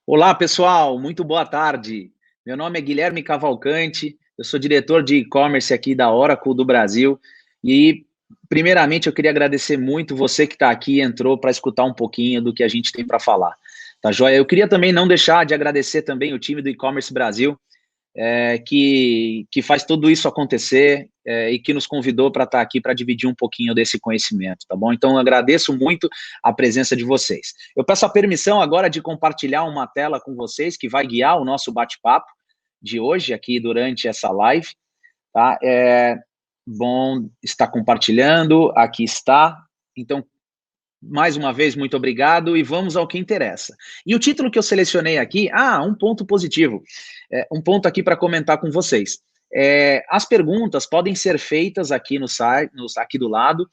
Olá, pessoal, muito boa tarde. Meu nome é Guilherme Cavalcante, eu sou diretor de e-commerce aqui da Oracle do Brasil e, primeiramente, eu queria agradecer muito você que está aqui e entrou para escutar um pouquinho do que a gente tem para falar. Tá joia? Eu queria também não deixar de agradecer também o time do e-commerce Brasil, que faz tudo isso acontecer e que nos convidou para estar aqui para dividir um pouquinho desse conhecimento, tá bom? Então, eu agradeço muito a presença de vocês. Eu peço a permissão agora de compartilhar uma tela com vocês que vai guiar o nosso bate-papo de hoje aqui durante essa live, tá? Bom estar compartilhando, aqui está. Então, mais uma vez, muito obrigado e vamos ao que interessa. E o título que eu selecionei aqui, um ponto positivo, um ponto aqui para comentar com vocês. As perguntas podem ser feitas aqui no site, aqui do lado,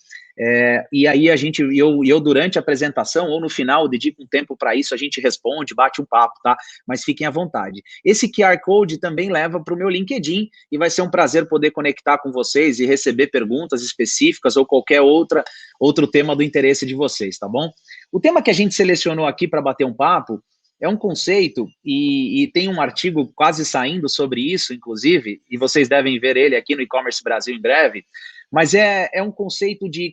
e aí eu durante a apresentação ou no final dedico um tempo para isso, a gente responde, bate um papo, tá? Mas fiquem à vontade. Esse QR Code também leva para o meu LinkedIn e vai ser um prazer poder conectar com vocês e receber perguntas específicas ou qualquer outro tema do interesse de vocês, tá bom? O tema que a gente selecionou aqui para bater um papo é um conceito, e tem um artigo quase saindo sobre isso, inclusive, e vocês devem ver ele aqui no E-Commerce Brasil em breve, mas é um conceito de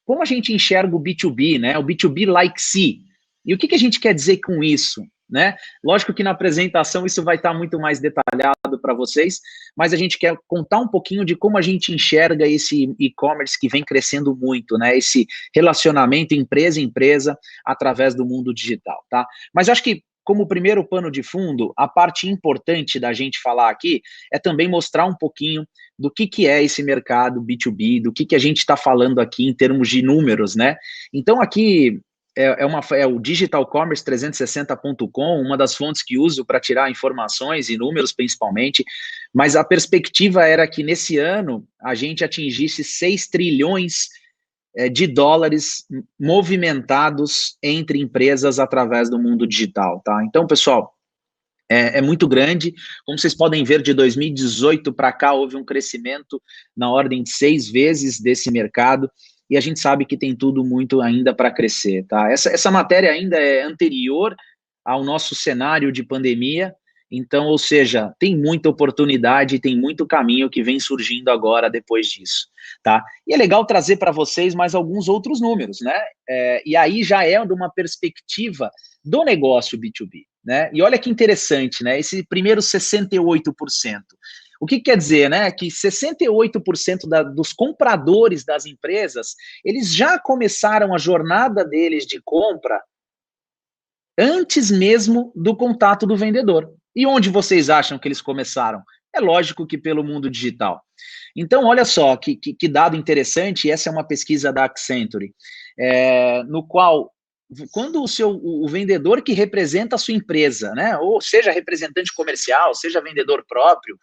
como a gente enxerga o B2B, né? O B2B like C. E o que a gente quer dizer com isso? Né? Lógico que na apresentação isso vai estar muito mais detalhado para vocês, mas a gente quer contar um pouquinho de como a gente enxerga esse e-commerce que vem crescendo muito, né? Esse relacionamento empresa-empresa através do mundo digital, tá? Mas eu acho que, como primeiro pano de fundo, a parte importante da gente falar aqui é também mostrar um pouquinho do que é esse mercado B2B, do que a gente está falando aqui em termos de números, né? Então, aqui é o digitalcommerce360.com, uma das fontes que uso para tirar informações e números, principalmente, mas a perspectiva era que nesse ano a gente atingisse 6 trilhões de dólares movimentados entre empresas através do mundo digital, tá? Então, pessoal, é muito grande. Como vocês podem ver, de 2018 para cá houve um crescimento na ordem de 6 vezes desse mercado, e a gente sabe que tem tudo muito ainda para crescer, tá? Essa matéria ainda é anterior ao nosso cenário de pandemia, então, ou seja, tem muita oportunidade, tem muito caminho que vem surgindo agora depois disso, tá? E é legal trazer para vocês mais alguns outros números, né? E aí já é de uma perspectiva do negócio B2B, né? E olha que interessante, né? Esse primeiro 68%. O que quer dizer, né? Que 68% dos compradores das empresas, eles já começaram a jornada deles de compra antes mesmo do contato do vendedor. E onde vocês acham que eles começaram? É lógico que pelo mundo digital. Então, olha só que dado interessante, essa é uma pesquisa da Accenture, no qual, quando o vendedor que representa a sua empresa, né, ou seja representante comercial, seja vendedor próprio,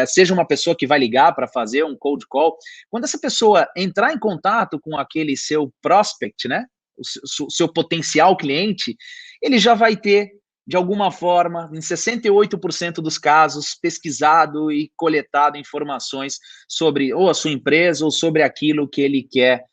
seja uma pessoa que vai ligar para fazer um cold call, quando essa pessoa entrar em contato com aquele seu prospect, né, o seu potencial cliente, ele já vai ter, de alguma forma, em 68% dos casos, pesquisado e coletado informações sobre ou a sua empresa ou sobre aquilo que ele quer,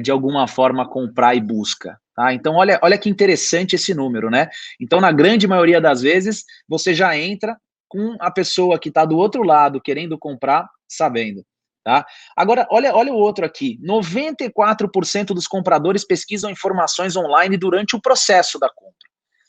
de alguma forma, comprar e busca. Tá? Então, olha que interessante esse número, né? Então, na grande maioria das vezes, você já entra com a pessoa que está do outro lado querendo comprar, sabendo. Tá? Agora, olha o outro aqui. 94% dos compradores pesquisam informações online durante o processo da compra.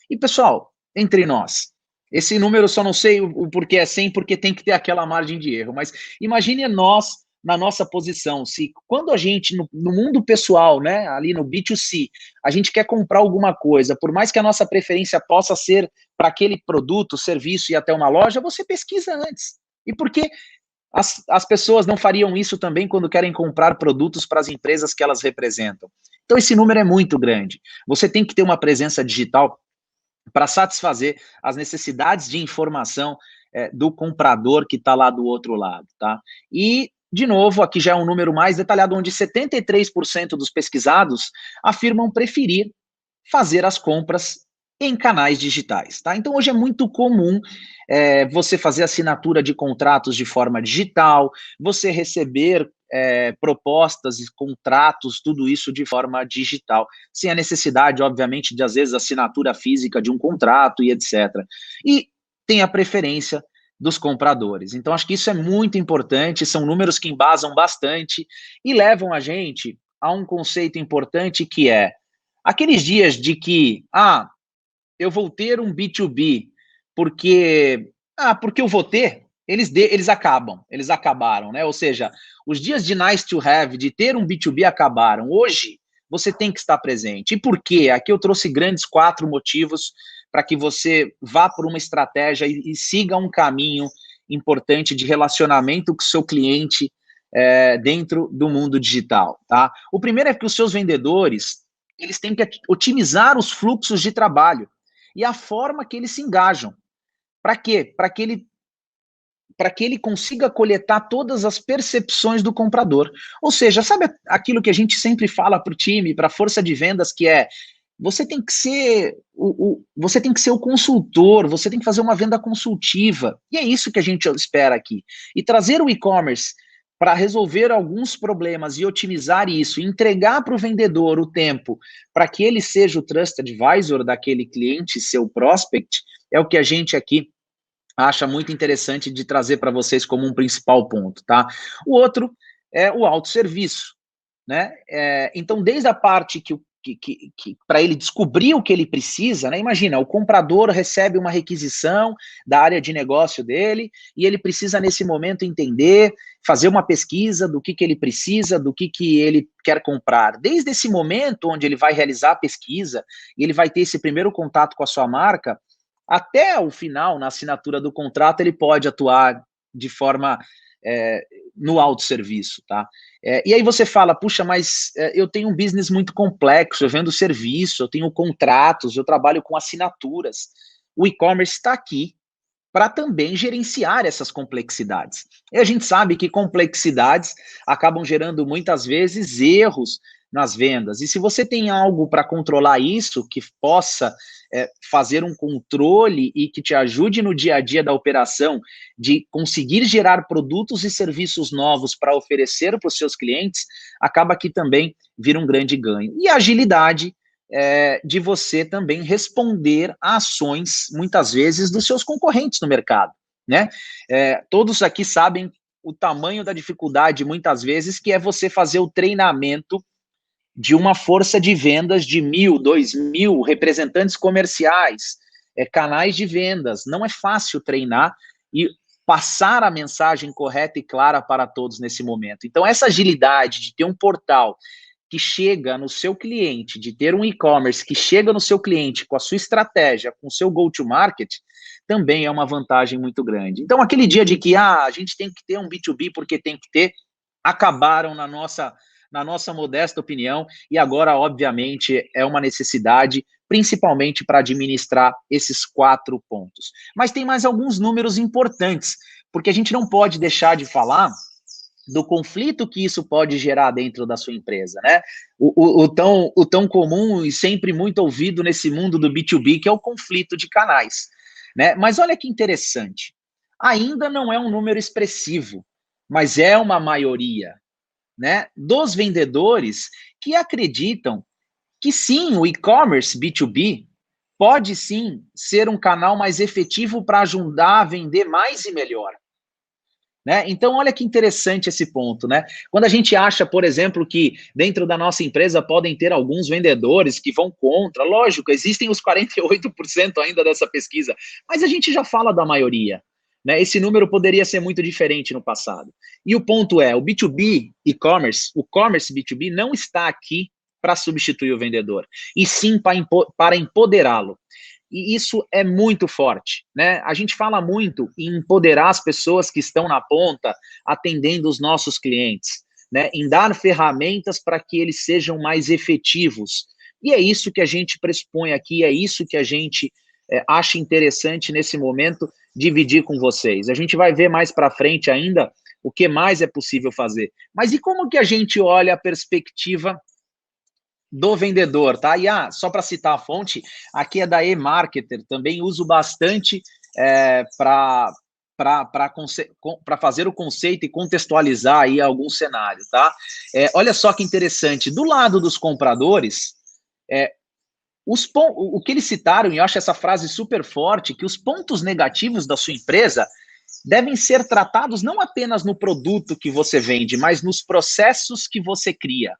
E, pessoal, entre nós, esse número só não sei o porquê é 100, porque tem que ter aquela margem de erro, mas imagine nós na nossa posição, se quando a gente, no mundo pessoal, né, ali no B2C, a gente quer comprar alguma coisa, por mais que a nossa preferência possa ser para aquele produto, serviço e até uma loja, você pesquisa antes. E por que as pessoas não fariam isso também quando querem comprar produtos para as empresas que elas representam? Então, esse número é muito grande. Você tem que ter uma presença digital para satisfazer as necessidades de informação do comprador que está lá do outro lado, tá? E, de novo, aqui já é um número mais detalhado, onde 73% dos pesquisados afirmam preferir fazer as compras em canais digitais, tá? Então, hoje é muito comum você fazer assinatura de contratos de forma digital, você receber propostas e contratos, tudo isso de forma digital, sem a necessidade, obviamente, de, às vezes, assinatura física de um contrato e etc. E tem a preferência dos compradores. Então, acho que isso é muito importante, são números que embasam bastante e levam a gente a um conceito importante que é aqueles dias de que, eu vou ter um B2B porque eu vou ter, eles acabaram, né? Ou seja, os dias de nice to have, de ter um B2B acabaram. Hoje, você tem que estar presente. E por quê? Aqui eu trouxe grandes 4 motivos para que você vá por uma estratégia e siga um caminho importante de relacionamento com o seu cliente dentro do mundo digital, tá? O primeiro é que os seus vendedores, eles têm que otimizar os fluxos de trabalho e a forma que eles se engajam. Para quê? Para que ele consiga coletar todas as percepções do comprador. Ou seja, sabe aquilo que a gente sempre fala para o time, para a força de vendas, que é você tem que ser você tem que ser o consultor, você tem que fazer uma venda consultiva. E é isso que a gente espera aqui. E trazer o e-commerce para resolver alguns problemas e otimizar isso, entregar para o vendedor o tempo para que ele seja o trusted advisor daquele cliente, seu prospect, é o que a gente aqui acha muito interessante de trazer para vocês como um principal ponto, tá? O outro é o autosserviço, né? Então, desde a parte que para ele descobrir o que ele precisa, né? Imagina, o comprador recebe uma requisição da área de negócio dele e ele precisa, nesse momento, entender, fazer uma pesquisa do que ele precisa, do que ele quer comprar. Desde esse momento onde ele vai realizar a pesquisa e ele vai ter esse primeiro contato com a sua marca, até o final, na assinatura do contrato, ele pode atuar de forma no autosserviço, tá? E aí você fala, puxa, mas eu tenho um business muito complexo, eu vendo serviço, eu tenho contratos, eu trabalho com assinaturas. O e-commerce está aqui para também gerenciar essas complexidades. E a gente sabe que complexidades acabam gerando muitas vezes erros nas vendas. E se você tem algo para controlar isso, que possa fazer um controle e que te ajude no dia a dia da operação de conseguir gerar produtos e serviços novos para oferecer para os seus clientes, acaba que também vira um grande ganho. E a agilidade de você também responder a ações, muitas vezes, dos seus concorrentes no mercado, né? Todos aqui sabem o tamanho da dificuldade, muitas vezes, que é você fazer o treinamento de uma força de vendas de 1.000, 2.000 representantes comerciais, canais de vendas. Não é fácil treinar e passar a mensagem correta e clara para todos nesse momento. Então, essa agilidade de ter um portal que chega no seu cliente, de ter um e-commerce que chega no seu cliente com a sua estratégia, com o seu go-to-market, também é uma vantagem muito grande. Então, aquele dia de que a gente tem que ter um B2B porque tem que ter, acabaram na nossa modesta opinião, e agora, obviamente, é uma necessidade, principalmente para administrar esses 4 pontos. Mas tem mais alguns números importantes, porque a gente não pode deixar de falar do conflito que isso pode gerar dentro da sua empresa, né? O tão comum e sempre muito ouvido nesse mundo do B2B, que é o conflito de canais, né? Mas olha que interessante, ainda não é um número expressivo, mas é uma maioria, né, dos vendedores que acreditam que sim, o e-commerce B2B pode sim ser um canal mais efetivo para ajudar a vender mais e melhor. Né? Então, olha que interessante esse ponto, né? Quando a gente acha, por exemplo, que dentro da nossa empresa podem ter alguns vendedores que vão contra, lógico, existem os 48% ainda dessa pesquisa, mas a gente já fala da maioria, né? Esse número poderia ser muito diferente no passado. E o ponto é, o B2B e-commerce, o commerce B2B não está aqui para substituir o vendedor, e sim para empoderá-lo. E isso é muito forte, né? A gente fala muito em empoderar as pessoas que estão na ponta, atendendo os nossos clientes, né? Em dar ferramentas para que eles sejam mais efetivos. E é isso que a gente pressupõe aqui, é isso que a gente acha interessante nesse momento dividir com vocês. A gente vai ver mais para frente ainda o que mais é possível fazer. Mas e como que a gente olha a perspectiva do vendedor, tá? E só para citar a fonte, aqui é da eMarketer, também uso bastante para para fazer o conceito e contextualizar aí alguns cenários, tá? Olha só que interessante, do lado dos compradores, o que eles citaram, e eu acho essa frase super forte, que os pontos negativos da sua empresa devem ser tratados não apenas no produto que você vende, mas nos processos que você cria.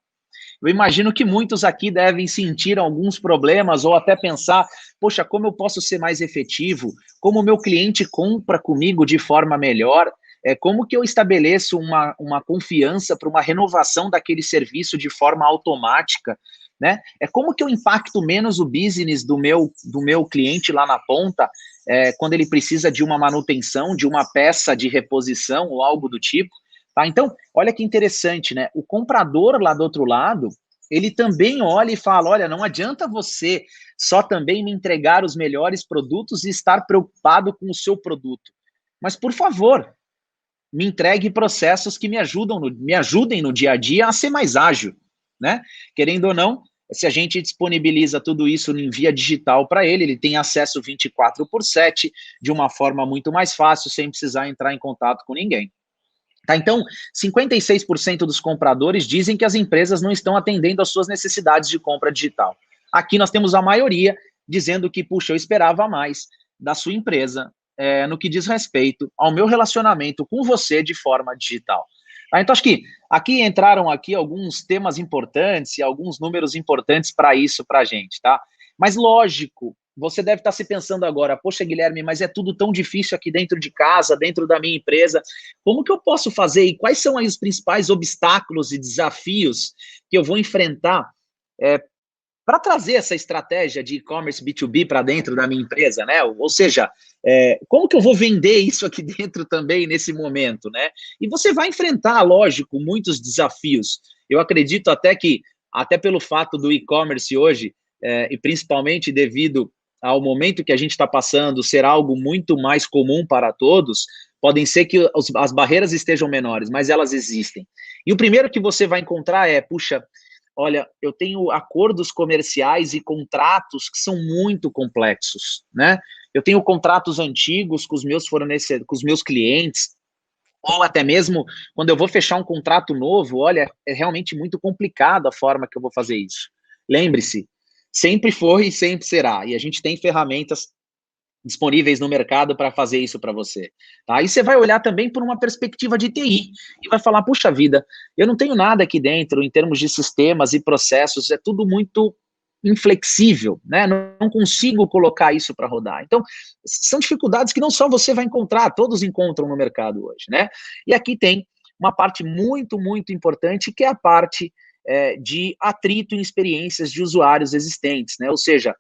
Eu imagino que muitos aqui devem sentir alguns problemas ou até pensar, poxa, como eu posso ser mais efetivo? Como o meu cliente compra comigo de forma melhor? Como que eu estabeleço uma confiança para uma renovação daquele serviço de forma automática? Né? Como que eu impacto menos o business do meu cliente lá na ponta, quando ele precisa de uma manutenção, de uma peça de reposição ou algo do tipo? Tá? Então, olha que interessante, né? O comprador lá do outro lado, ele também olha e fala, olha, não adianta você só também me entregar os melhores produtos e estar preocupado com o seu produto. Mas, por favor, me entregue processos que me ajudem no dia a dia a ser mais ágil, né? Querendo ou não, se a gente disponibiliza tudo isso em via digital para ele, ele tem acesso 24/7, de uma forma muito mais fácil, sem precisar entrar em contato com ninguém. Tá, então, 56% dos compradores dizem que as empresas não estão atendendo às suas necessidades de compra digital. Aqui nós temos a maioria dizendo que, puxa, eu esperava mais da sua empresa no que diz respeito ao meu relacionamento com você de forma digital. Tá, então, acho que aqui entraram alguns temas importantes e alguns números importantes para isso para a gente, tá? Mas, lógico, você deve estar se pensando agora, poxa, Guilherme, mas é tudo tão difícil aqui dentro de casa, dentro da minha empresa, como que eu posso fazer e quais são aí os principais obstáculos e desafios que eu vou enfrentar para trazer essa estratégia de e-commerce B2B para dentro da minha empresa, né? Ou seja, como que eu vou vender isso aqui dentro também nesse momento, né? E você vai enfrentar, lógico, muitos desafios. Eu acredito até pelo fato do e-commerce hoje, e principalmente devido ao momento que a gente está passando, ser algo muito mais comum para todos, podem ser que as barreiras estejam menores, mas elas existem. E o primeiro que você vai encontrar puxa, olha, eu tenho acordos comerciais e contratos que são muito complexos, né? Eu tenho contratos antigos com os meus fornecedores, com os meus clientes, ou até mesmo quando eu vou fechar um contrato novo, olha, é realmente muito complicado a forma que eu vou fazer isso. Lembre-se, sempre foi e sempre será, e a gente tem ferramentas disponíveis no mercado para fazer isso para você. Tá? Aí você vai olhar também por uma perspectiva de TI e vai falar, puxa vida, eu não tenho nada aqui dentro em termos de sistemas e processos, é tudo muito inflexível, né? Não consigo colocar isso para rodar. Então, são dificuldades que não só você vai encontrar, todos encontram no mercado hoje, né? E aqui tem uma parte muito, muito importante, que é a parte de atrito em experiências de usuários existentes, né? Ou seja,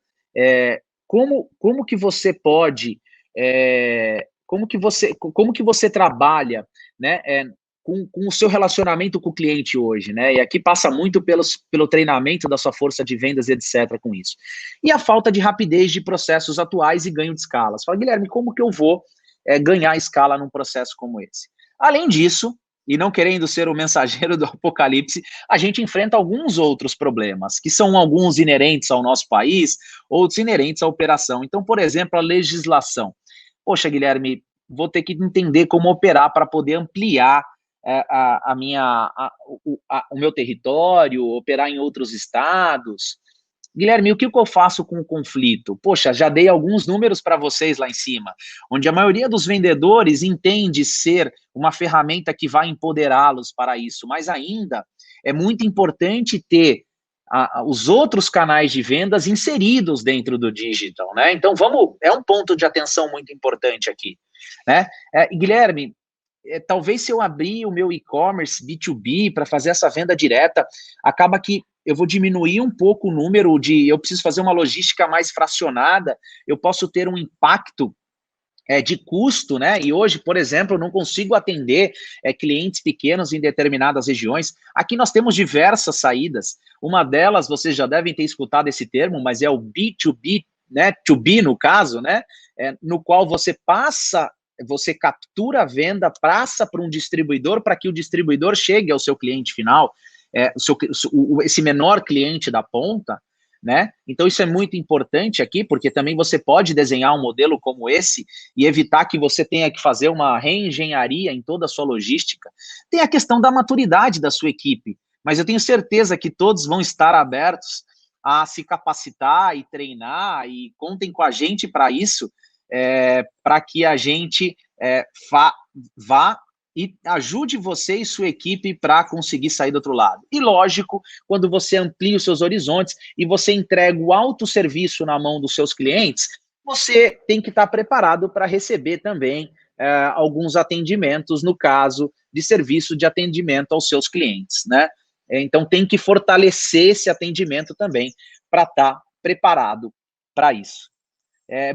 como que você pode, como que você trabalha, né, com o seu relacionamento com o cliente hoje, né? E aqui passa muito pelo treinamento da sua força de vendas, etc., com isso. E a falta de rapidez de processos atuais e ganho de escala. Você fala, Guilherme, como que eu vou ganhar escala num processo como esse? Além disso, e não querendo ser o mensageiro do apocalipse, a gente enfrenta alguns outros problemas, que são alguns inerentes ao nosso país, outros inerentes à operação. Então, por exemplo, a legislação. Poxa, Guilherme, vou ter que entender como operar para poder ampliar o meu território, operar em outros estados. Guilherme, o que eu faço com o conflito? Poxa, já dei alguns números para vocês lá em cima, onde a maioria dos vendedores entende ser uma ferramenta que vai empoderá-los para isso, mas ainda é muito importante ter os outros canais de vendas inseridos dentro do digital, né? Então, é um ponto de atenção muito importante aqui, né? Guilherme, talvez se eu abrir o meu e-commerce B2B para fazer essa venda direta, acaba que eu vou diminuir um pouco o número eu preciso fazer uma logística mais fracionada, eu posso ter um impacto de custo, né? E hoje, por exemplo, eu não consigo atender clientes pequenos em determinadas regiões. Aqui nós temos diversas saídas. Uma delas, vocês já devem ter escutado esse termo, mas é o B2B, né? To B, no caso, né? No qual você captura a venda, passa para um distribuidor para que o distribuidor chegue ao seu cliente final, esse menor cliente da ponta, né? Então isso é muito importante aqui, porque também você pode desenhar um modelo como esse e evitar que você tenha que fazer uma reengenharia em toda a sua logística. Tem a questão da maturidade da sua equipe, mas eu tenho certeza que todos vão estar abertos a se capacitar e treinar, e contem com a gente para isso, para que a gente vá e ajude você e sua equipe para conseguir sair do outro lado. E lógico, quando você amplia os seus horizontes e você entrega o autosserviço na mão dos seus clientes, você tem que estar preparado para receber também alguns atendimentos, no caso de serviço de atendimento aos seus clientes, né? Então tem que fortalecer esse atendimento também para estar preparado para isso.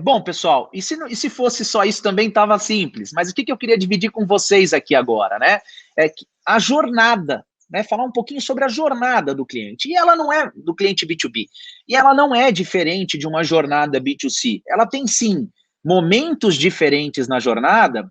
Bom, pessoal, e se fosse só isso também estava simples, mas o que eu queria dividir com vocês aqui agora, né? É que a jornada, né? Falar um pouquinho sobre a jornada do cliente. E ela não é do cliente B2B. E ela não é diferente de uma jornada B2C. Ela tem, sim, momentos diferentes na jornada,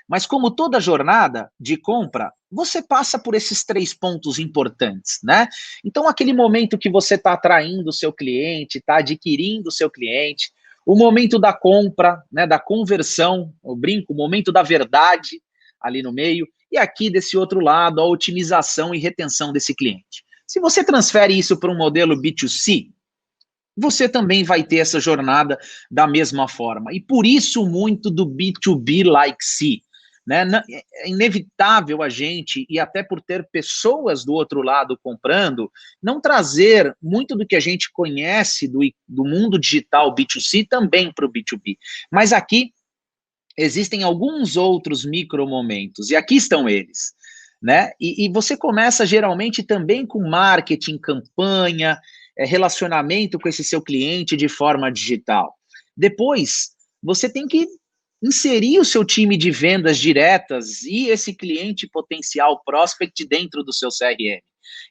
mas como toda jornada de compra, você passa por esses 3 pontos importantes, né? Então, aquele momento que você está atraindo o seu cliente, está adquirindo o seu cliente, o momento da compra, né, da conversão, eu brinco, o momento da verdade ali no meio, e aqui desse outro lado, a otimização e retenção desse cliente. Se você transfere isso para um modelo B2C, você também vai ter essa jornada da mesma forma. E por isso muito do B2B like C, né? É inevitável a gente, e até por ter pessoas do outro lado comprando, não trazer muito do que a gente conhece do mundo digital B2C também para o B2B. Mas aqui existem alguns outros micromomentos, e aqui estão eles, né? E você começa geralmente também com marketing, campanha, relacionamento com esse seu cliente de forma digital. Depois, você tem que inserir o seu time de vendas diretas e esse cliente potencial prospect dentro do seu CRM.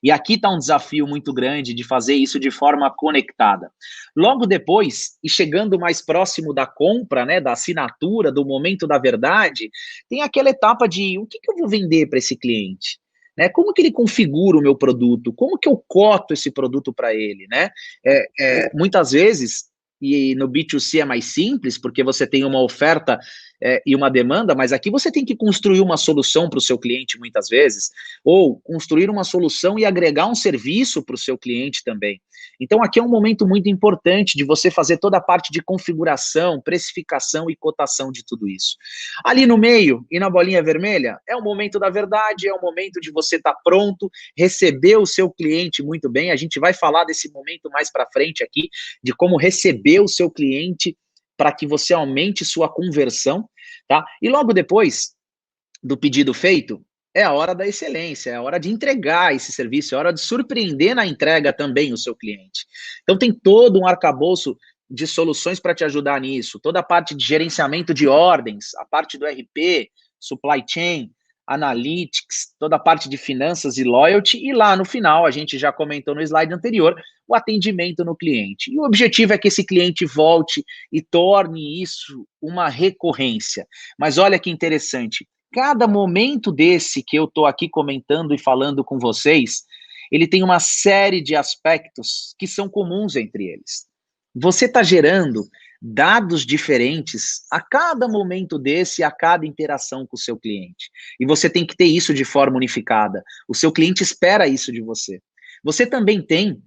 E aqui está um desafio muito grande de fazer isso de forma conectada. Logo depois, e chegando mais próximo da compra, né, da assinatura, do momento da verdade, tem aquela etapa de o que eu vou vender para esse cliente? Né? Como que ele configura o meu produto? Como que eu coto esse produto para ele? Né? Muitas vezes, e no B2C é mais simples, porque você tem uma oferta e uma demanda, mas aqui você tem que construir uma solução para o seu cliente muitas vezes, ou construir uma solução e agregar um serviço para o seu cliente também. Então aqui é um momento muito importante de você fazer toda a parte de configuração, precificação e cotação de tudo isso. Ali no meio e na bolinha vermelha, é o momento da verdade, é o momento de você estar pronto, receber o seu cliente muito bem. A gente vai falar desse momento mais para frente aqui, de como receber o seu cliente para que você aumente sua conversão, tá? E logo depois do pedido feito, é a hora da excelência, é a hora de entregar esse serviço, é a hora de surpreender na entrega também o seu cliente. Então tem todo um arcabouço de soluções para te ajudar nisso, toda a parte de gerenciamento de ordens, a parte do RP, supply chain, analytics, toda a parte de finanças e loyalty, e lá no final, a gente já comentou no slide anterior, o atendimento no cliente. E o objetivo é que esse cliente volte e torne isso uma recorrência. Mas olha que interessante, cada momento desse que eu estou aqui comentando e falando com vocês, ele tem uma série de aspectos que são comuns entre eles. Você está gerando dados diferentes a cada momento desse, a cada interação com o seu cliente. E você tem que ter isso de forma unificada. O seu cliente espera isso de você. Você também tem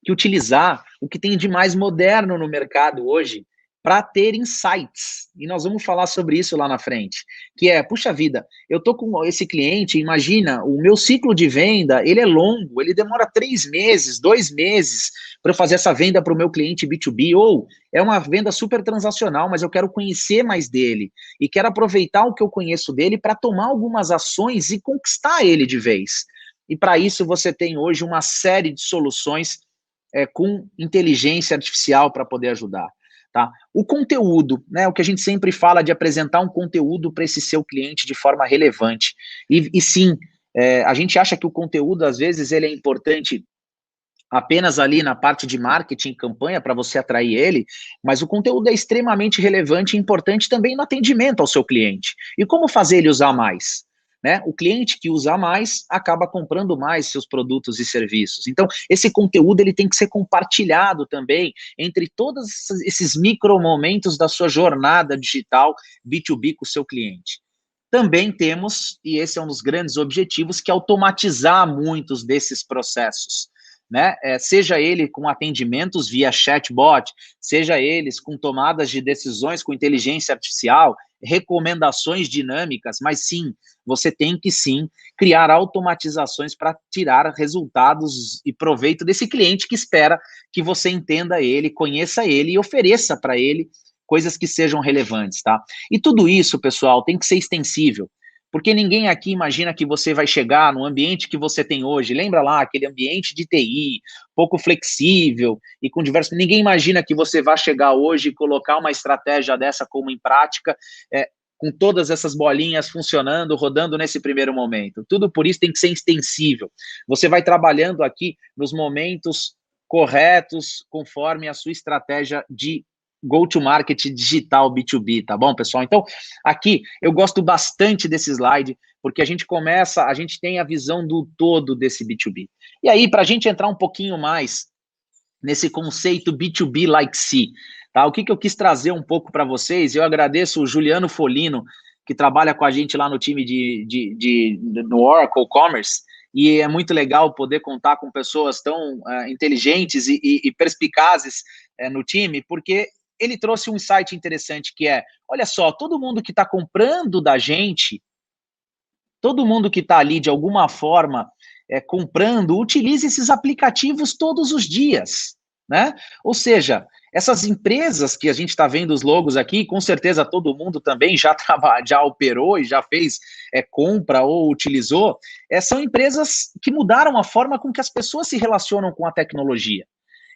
que utilizar o que tem de mais moderno no mercado hoje para ter insights. E nós vamos falar sobre isso lá na frente. Que é, puxa vida, eu estou com esse cliente, imagina, o meu ciclo de venda, ele é longo, ele demora 3 meses, 2 meses para eu fazer essa venda para o meu cliente B2B, ou é uma venda super transacional, mas eu quero conhecer mais dele e quero aproveitar o que eu conheço dele para tomar algumas ações e conquistar ele de vez. E para isso você tem hoje uma série de soluções com inteligência artificial para poder ajudar. Tá? O conteúdo, né, o que a gente sempre fala de apresentar um conteúdo para esse seu cliente de forma relevante. E sim, a gente acha que o conteúdo, às vezes, ele é importante apenas ali na parte de marketing, campanha, para você atrair ele, mas o conteúdo é extremamente relevante e importante também no atendimento ao seu cliente. E como fazer ele usar mais? né? O cliente que usa mais acaba comprando mais seus produtos e serviços. Então, esse conteúdo ele tem que ser compartilhado também entre todos esses micromomentos da sua jornada digital B2B com o seu cliente. Também temos, e esse é um dos grandes objetivos, que é automatizar muitos desses processos, né? Seja ele com atendimentos via chatbot, seja eles com tomadas de decisões com inteligência artificial, recomendações dinâmicas, mas sim, você tem que sim criar automatizações para tirar resultados e proveito desse cliente que espera que você entenda ele, conheça ele e ofereça para ele coisas que sejam relevantes, tá? E tudo isso, pessoal, tem que ser extensível, porque ninguém aqui imagina que você vai chegar no ambiente que você tem hoje. Lembra lá, aquele ambiente de TI, pouco flexível e com diversos... Ninguém imagina que você vai chegar hoje e colocar uma estratégia dessa como em prática, com todas essas bolinhas funcionando, rodando nesse primeiro momento. Tudo por isso tem que ser extensível. Você vai trabalhando aqui nos momentos corretos, conforme a sua estratégia de go-to-market digital B2B, tá bom, pessoal? Então, aqui, eu gosto bastante desse slide, porque a gente tem a visão do todo desse B2B. E aí, para a gente entrar um pouquinho mais nesse conceito B2B like C, tá? O que eu quis trazer um pouco para vocês, eu agradeço o Juliano Folino, que trabalha com a gente lá no time no Oracle Commerce, e é muito legal poder contar com pessoas tão inteligentes e perspicazes no time, porque ele trouxe um insight interessante que é, olha só, todo mundo que está comprando da gente, todo mundo que está ali de alguma forma comprando, utiliza esses aplicativos todos os dias, né? Ou seja, essas empresas que a gente está vendo os logos aqui, com certeza todo mundo também já operou e já fez compra ou utilizou, são empresas que mudaram a forma com que as pessoas se relacionam com a tecnologia.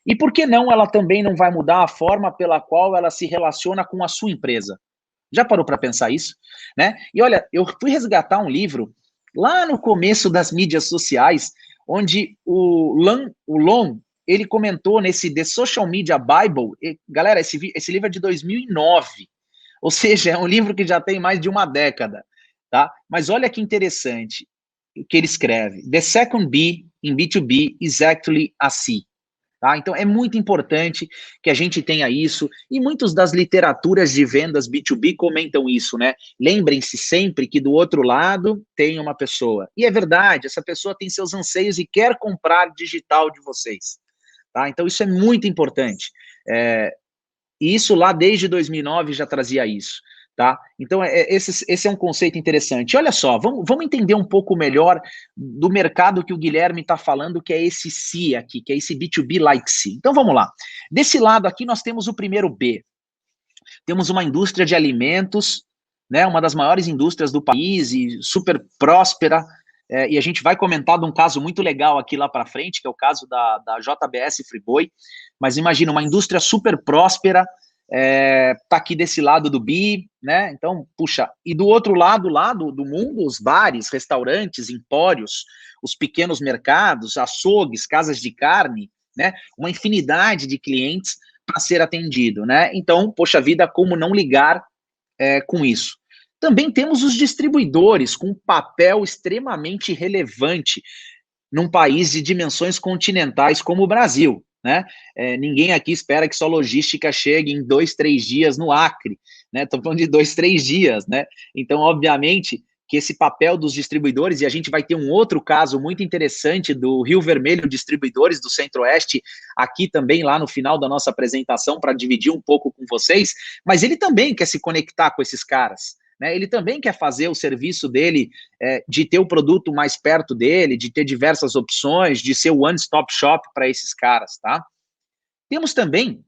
E por que não ela também não vai mudar a forma pela qual ela se relaciona com a sua empresa? Já parou para pensar isso? Né? E olha, eu fui resgatar um livro lá no começo das mídias sociais, onde o Lon ele comentou nesse The Social Media Bible, e, galera, esse livro é de 2009, ou seja, é um livro que já tem mais de uma década, tá? Mas olha que interessante o que ele escreve. The second B in B2B is actually a C. Tá? Então, é muito importante que a gente tenha isso, e muitas das literaturas de vendas B2B comentam isso, né? Lembrem-se sempre que do outro lado tem uma pessoa. E é verdade, essa pessoa tem seus anseios e quer comprar digital de vocês. Tá? Então, isso é muito importante. E isso lá desde 2009 já trazia isso. Tá? Então, esse é um conceito interessante. Olha só, vamos entender um pouco melhor do mercado que o Guilherme está falando, que é esse C aqui, que é esse B2B like C. Então, vamos lá. Desse lado aqui, nós temos o primeiro B. Temos uma indústria de alimentos, né, uma das maiores indústrias do país e super próspera, e a gente vai comentar de um caso muito legal aqui lá para frente, que é o caso da JBS Friboi, mas imagina, uma indústria super próspera, tá aqui desse lado do bi, né? Então, puxa, e do outro lado do mundo, os bares, restaurantes, empórios, os pequenos mercados, açougues, casas de carne, né? Uma infinidade de clientes para ser atendido, né? Então, poxa vida, como não ligar com isso? Também temos os distribuidores com um papel extremamente relevante num país de dimensões continentais como o Brasil. Né? Ninguém aqui espera que sua logística chegue em 2, 3 dias no Acre, né? Estou falando de 2, 3 dias, né? Então, obviamente, que esse papel dos distribuidores, e a gente vai ter um outro caso muito interessante do Rio Vermelho Distribuidores do Centro-Oeste, aqui também lá no final da nossa apresentação, para dividir um pouco com vocês, mas ele também quer se conectar com esses caras. Né, ele também quer fazer o serviço dele, de ter o produto mais perto dele, de ter diversas opções, de ser o one-stop shop para esses caras, tá? Temos também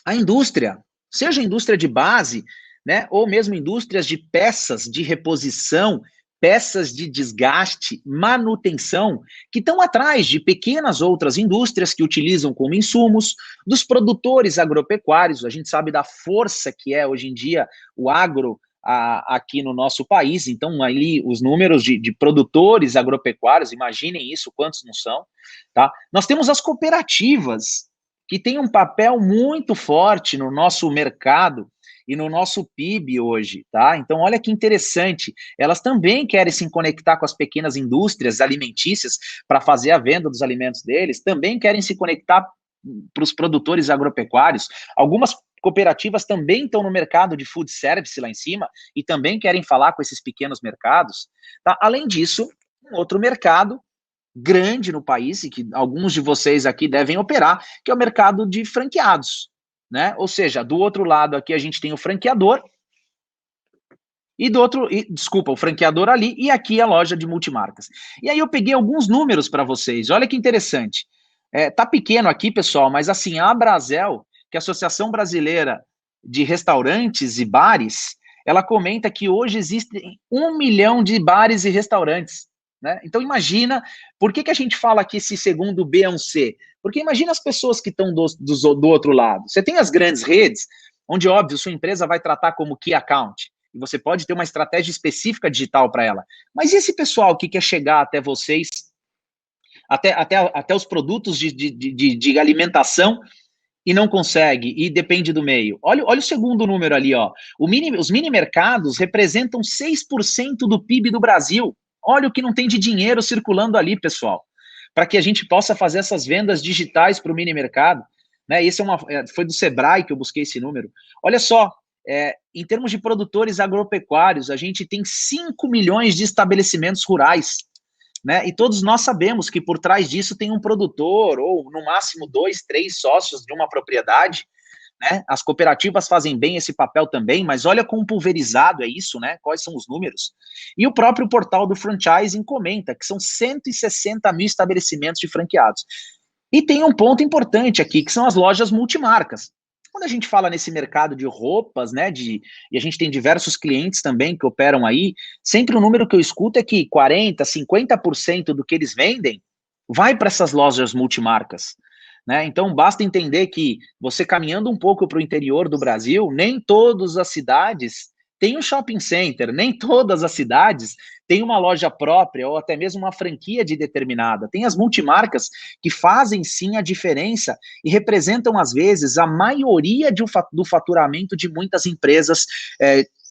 a indústria, seja a indústria de base, né, ou mesmo indústrias de peças de reposição, peças de desgaste, manutenção, que estão atrás de pequenas outras indústrias que utilizam como insumos, dos produtores agropecuários. A gente sabe da força que é hoje em dia o agro aqui no nosso país. Então, ali, os números de produtores agropecuários, imaginem isso, quantos não são, tá? Nós temos as cooperativas, que têm um papel muito forte no nosso mercado, e no nosso PIB hoje, tá? Então, olha que interessante, elas também querem se conectar com as pequenas indústrias alimentícias para fazer a venda dos alimentos deles, também querem se conectar para os produtores agropecuários. Algumas cooperativas também estão no mercado de food service lá em cima e também querem falar com esses pequenos mercados, tá? Além disso, um outro mercado grande no país, e que alguns de vocês aqui devem operar, que é o mercado de franqueados, né? Ou seja, do outro lado aqui a gente tem o franqueador, e do outro, desculpa, o franqueador ali, e aqui a loja de multimarcas. E aí eu peguei alguns números para vocês, olha que interessante. Tá pequeno aqui, pessoal, mas assim, a Abrazel, que é a Associação Brasileira de Restaurantes e Bares, ela comenta que hoje existem 1 milhão de bares e restaurantes, né? Então imagina, por que a gente fala que esse segundo B é um C? Porque imagina as pessoas que estão do outro lado. Você tem as grandes redes, onde, óbvio, sua empresa vai tratar como key account, e você pode ter uma estratégia específica digital para ela. Mas e esse pessoal que quer chegar até vocês, até os produtos de alimentação, e não consegue, e depende do meio? Olha o segundo número ali, ó. Os mini mercados representam 6% do PIB do Brasil. Olha o que não tem de dinheiro circulando ali, pessoal, para que a gente possa fazer essas vendas digitais para o mini mercado, né? Esse foi do Sebrae que eu busquei esse número. Olha só, em termos de produtores agropecuários, a gente tem 5 milhões de estabelecimentos rurais, né? E todos nós sabemos que por trás disso tem um produtor, ou no máximo 2, 3 sócios de uma propriedade, né? As cooperativas fazem bem esse papel também, mas olha como pulverizado é isso, né? Quais são os números? E o próprio portal do franchising comenta que são 160 mil estabelecimentos de franqueados. E tem um ponto importante aqui, que são as lojas multimarcas. Quando a gente fala nesse mercado de roupas, né, e a gente tem diversos clientes também que operam aí, sempre o número que eu escuto é que 40%, 50% do que eles vendem vai para essas lojas multimarcas, né? Então, basta entender que você caminhando um pouco para o interior do Brasil, nem todas as cidades têm um shopping center, nem todas as cidades têm uma loja própria ou até mesmo uma franquia de determinada. Tem as multimarcas que fazem sim a diferença e representam, às vezes, a maioria do faturamento de muitas empresas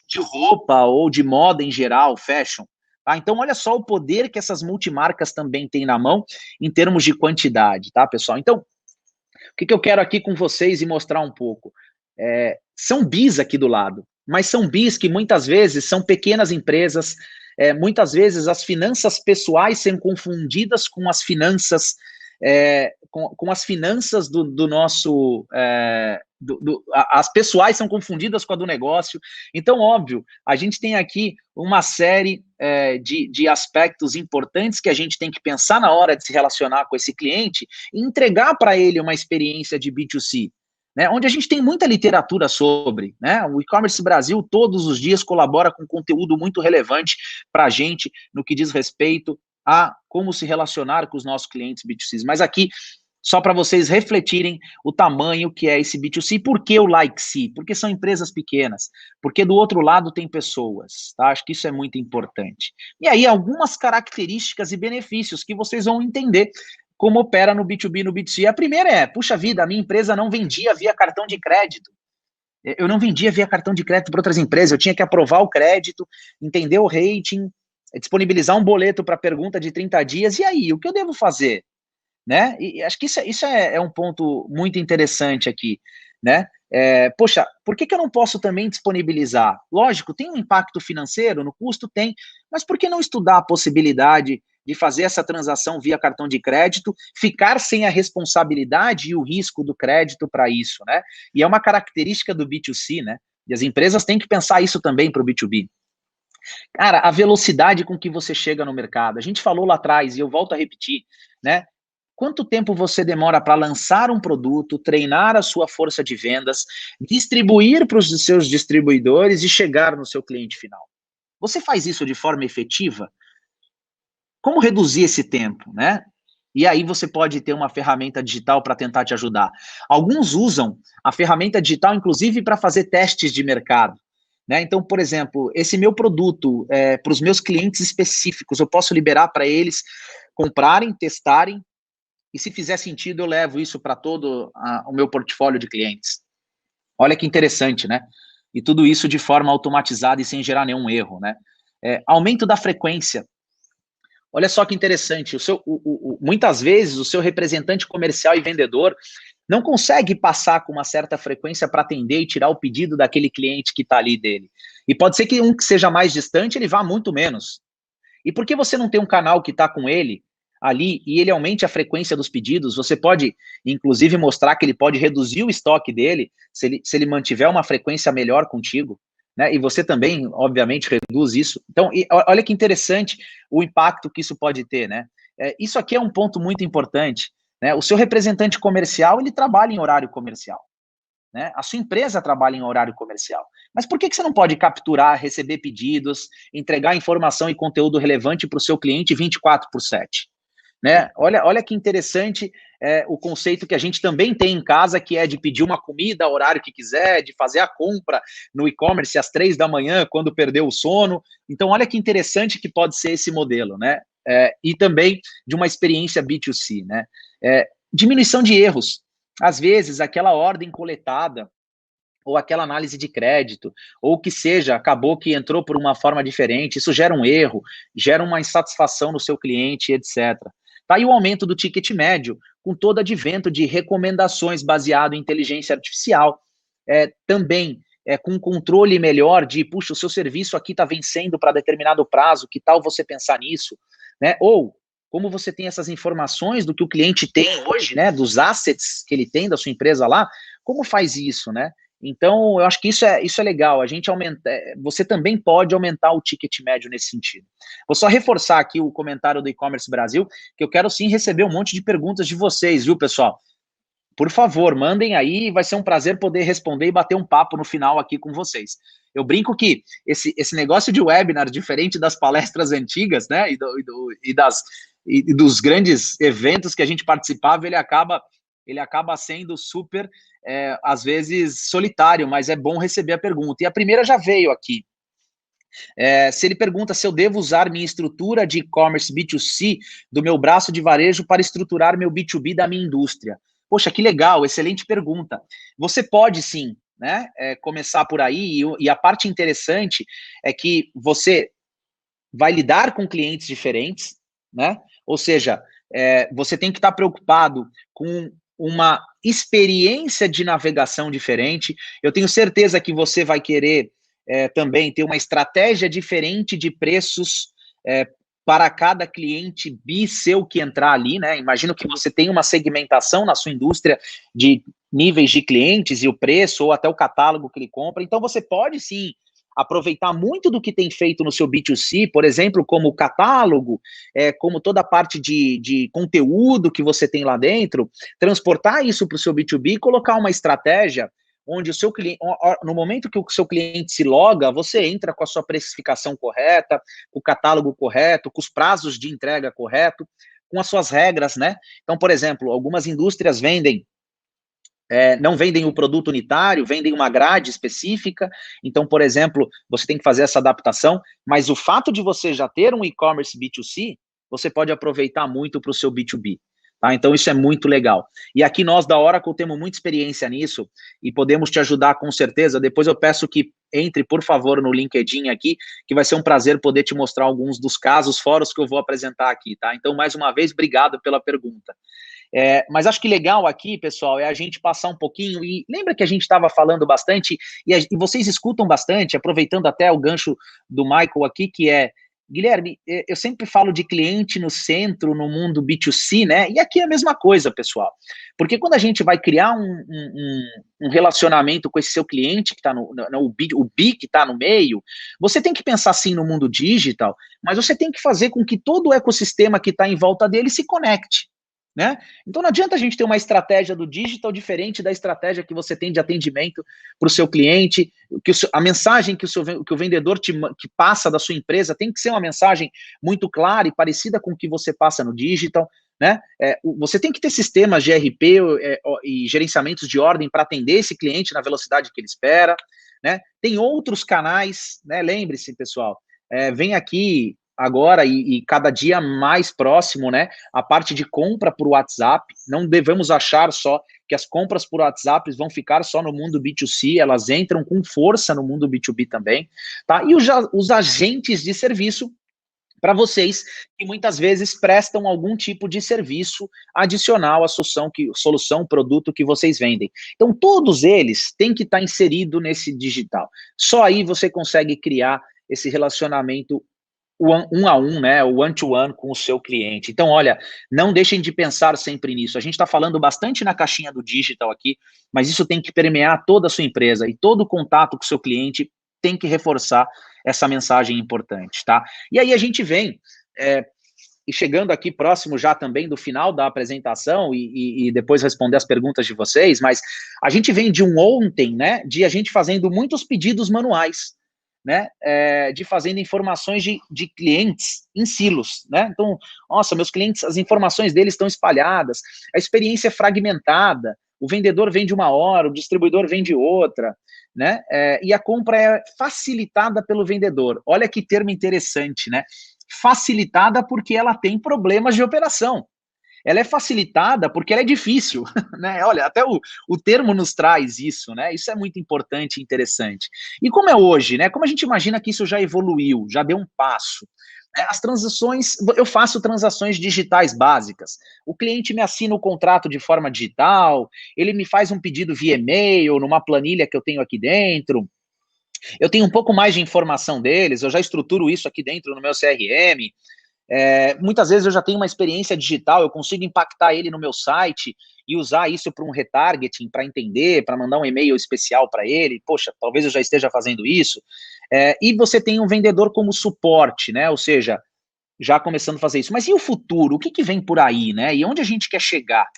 de roupa ou de moda em geral, fashion. Tá? Então, olha só o poder que essas multimarcas também têm na mão em termos de quantidade, tá, pessoal? Então, o que eu quero aqui com vocês e mostrar um pouco? São BIs aqui do lado, mas são BIs que muitas vezes são pequenas empresas, muitas vezes as finanças pessoais são confundidas com as finanças com as finanças do nosso as pessoais são confundidas com a do negócio. Então, óbvio, a gente tem aqui uma série de aspectos importantes que a gente tem que pensar na hora de se relacionar com esse cliente e entregar para ele uma experiência de B2C, né, onde a gente tem muita literatura sobre, né? O E-Commerce Brasil todos os dias colabora com conteúdo muito relevante para a gente no que diz respeito a como se relacionar com os nossos clientes B2C. Mas aqui, só para vocês refletirem o tamanho que é esse B2C, por que o Like-C? Porque são empresas pequenas, porque do outro lado tem pessoas, tá? Acho que isso é muito importante. E aí, algumas características e benefícios que vocês vão entender como opera no B2B e no B2C. A primeira é, puxa vida, a minha empresa não vendia via cartão de crédito. Eu não vendia via cartão de crédito para outras empresas, eu tinha que aprovar o crédito, entender o rating, disponibilizar um boleto para pergunta de 30 dias, e aí, o que eu devo fazer? Né? E acho que isso é um ponto muito interessante aqui, né? Poxa, por que eu não posso também disponibilizar? Lógico, tem um impacto financeiro, no custo tem, mas por que não estudar a possibilidade de fazer essa transação via cartão de crédito, ficar sem a responsabilidade e o risco do crédito para isso, né? E é uma característica do B2C, né? E as empresas têm que pensar isso também para o B2B. Cara, a velocidade com que você chega no mercado. A gente falou lá atrás, e eu volto a repetir, né? Quanto tempo você demora para lançar um produto, treinar a sua força de vendas, distribuir para os seus distribuidores e chegar no seu cliente final? Você faz isso de forma efetiva? Como reduzir esse tempo, né? E aí você pode ter uma ferramenta digital para tentar te ajudar. Alguns usam a ferramenta digital, inclusive, para fazer testes de mercado. Né? Então, por exemplo, esse meu produto, para os meus clientes específicos, eu posso liberar para eles comprarem, testarem, e se fizer sentido, eu levo isso para todo o meu portfólio de clientes. Olha que interessante, né? E tudo isso de forma automatizada e sem gerar nenhum erro, né? Aumento da frequência. Olha só que interessante, muitas vezes o seu representante comercial e vendedor não consegue passar com uma certa frequência para atender e tirar o pedido daquele cliente que está ali dele. E pode ser que um que seja mais distante, ele vá muito menos. E por que você não tem um canal que está com ele ali e ele aumente a frequência dos pedidos? Você pode, inclusive, mostrar que ele pode reduzir o estoque dele se ele mantiver uma frequência melhor contigo, né? E você também, obviamente, reduz isso. Então, olha que interessante o impacto que isso pode ter, né? Isso aqui é um ponto muito importante, né? O seu representante comercial, ele trabalha em horário comercial, né? A sua empresa trabalha em horário comercial. Mas por que você não pode capturar, receber pedidos, entregar informação e conteúdo relevante para o seu cliente 24/7? Né? Olha que interessante o conceito que a gente também tem em casa, que é de pedir uma comida ao horário que quiser, de fazer a compra no e-commerce às 3 da manhã, quando perdeu o sono. Então, olha que interessante que pode ser esse modelo, né? E também de uma experiência B2C, né? Diminuição de erros. Às vezes, aquela ordem coletada, ou aquela análise de crédito, ou que seja, acabou que entrou por uma forma diferente, isso gera um erro, gera uma insatisfação no seu cliente, etc. Tá aí o aumento do ticket médio, com todo advento de recomendações baseado em inteligência artificial, também com um controle melhor de, puxa, o seu serviço aqui está vencendo para determinado prazo, que tal você pensar nisso? Né? Ou, como você tem essas informações do que o cliente tem hoje, né, dos assets que ele tem da sua empresa lá, como faz isso, né? Então, eu acho que isso é legal, a gente você também pode aumentar o ticket médio nesse sentido. Vou só reforçar aqui o comentário do E-Commerce Brasil, que eu quero sim receber um monte de perguntas de vocês, viu, pessoal? Por favor, mandem aí, vai ser um prazer poder responder e bater um papo no final aqui com vocês. Eu brinco que esse negócio de webinar, diferente das palestras antigas, né, e dos grandes eventos que a gente participava, ele acaba sendo super, às vezes, solitário, mas é bom receber a pergunta. E a primeira já veio aqui. Se ele pergunta se eu devo usar minha estrutura de e-commerce B2C do meu braço de varejo para estruturar meu B2B da minha indústria. Poxa, que legal, excelente pergunta. Você pode sim, né, começar por aí, e a parte interessante é que você vai lidar com clientes diferentes, né? Ou seja, você tem que estar preocupado com uma experiência de navegação diferente. Eu tenho certeza que você vai querer também ter uma estratégia diferente de preços para cada cliente bi seu que entrar ali, né? Imagino que você tem uma segmentação na sua indústria de níveis de clientes e o preço, ou até o catálogo que ele compra. Então, você pode sim aproveitar muito do que tem feito no seu B2C, por exemplo, como o catálogo, como toda a parte de conteúdo que você tem lá dentro, transportar isso para o seu B2B e colocar uma estratégia onde o seu cliente, no momento que o seu cliente se loga, você entra com a sua precificação correta, com o catálogo correto, com os prazos de entrega correto, com as suas regras, né? Então, por exemplo, algumas indústrias não vendem o produto unitário, vendem uma grade específica. Então, por exemplo, você tem que fazer essa adaptação, mas o fato de você já ter um e-commerce B2C, você pode aproveitar muito para o seu B2B. Tá? Então, isso é muito legal. E aqui nós, da Oracle, temos muita experiência nisso e podemos te ajudar com certeza. Depois eu peço que entre, por favor, no LinkedIn aqui, que vai ser um prazer poder te mostrar alguns dos casos, fora os que eu vou apresentar aqui. Tá? Então, mais uma vez, obrigado pela pergunta. Mas acho que legal aqui, pessoal, é a gente passar um pouquinho, e lembra que a gente estava falando bastante, e vocês escutam bastante, aproveitando até o gancho do Michael aqui, que é, Guilherme, eu sempre falo de cliente no centro, no mundo B2C, né? E aqui é a mesma coisa, pessoal. Porque quando a gente vai criar um relacionamento com esse seu cliente que está o B que está no meio, você tem que pensar sim no mundo digital, mas você tem que fazer com que todo o ecossistema que está em volta dele se conecte. Né? Então não adianta a gente ter uma estratégia do digital diferente da estratégia que você tem de atendimento para o seu cliente, a mensagem que o vendedor que passa da sua empresa tem que ser uma mensagem muito clara e parecida com o que você passa no digital. Né? Você tem que ter sistemas de ERP e gerenciamentos de ordem para atender esse cliente na velocidade que ele espera. Né? Tem outros canais, né? Lembre-se, pessoal, vem aqui agora e cada dia mais próximo, né, a parte de compra por WhatsApp. Não devemos achar só que as compras por WhatsApp vão ficar só no mundo B2C, elas entram com força no mundo B2B também, tá? E os agentes de serviço para vocês que muitas vezes prestam algum tipo de serviço adicional à solução, produto que vocês vendem. Então, todos eles têm que estar inserido nesse digital. Só aí você consegue criar esse relacionamento um a um, né, o one-to-one com o seu cliente. Então, olha, não deixem de pensar sempre nisso. A gente está falando bastante na caixinha do digital aqui, mas isso tem que permear toda a sua empresa e todo o contato com o seu cliente tem que reforçar essa mensagem importante, tá? E aí a gente vem, e chegando aqui próximo já também do final da apresentação e depois responder as perguntas de vocês, mas a gente vem de um ontem, né, de a gente fazendo muitos pedidos manuais, né, de fazendo informações de clientes em silos, né, então, nossa, meus clientes, as informações deles estão espalhadas, a experiência é fragmentada, o vendedor vende uma hora, o distribuidor vende outra, né, e a compra é facilitada pelo vendedor. Olha que termo interessante, né, facilitada porque ela tem problemas de operação. Ela é facilitada porque ela é difícil, né? Olha, até o termo nos traz isso, né? Isso é muito importante e interessante. E como é hoje, né? Como a gente imagina que isso já evoluiu, já deu um passo. As transações, eu faço transações digitais básicas. O cliente me assina o contrato de forma digital, ele me faz um pedido via e-mail, numa planilha que eu tenho aqui dentro. Eu tenho um pouco mais de informação deles, eu já estruturo isso aqui dentro no meu CRM. Muitas vezes eu já tenho uma experiência digital, eu consigo impactar ele no meu site e usar isso para um retargeting, para entender, para mandar um e-mail especial para ele. Poxa, talvez eu já esteja fazendo isso. E você tem um vendedor como suporte, né? Ou seja, já começando a fazer isso. Mas e o futuro? O que vem por aí, né? E onde a gente quer chegar?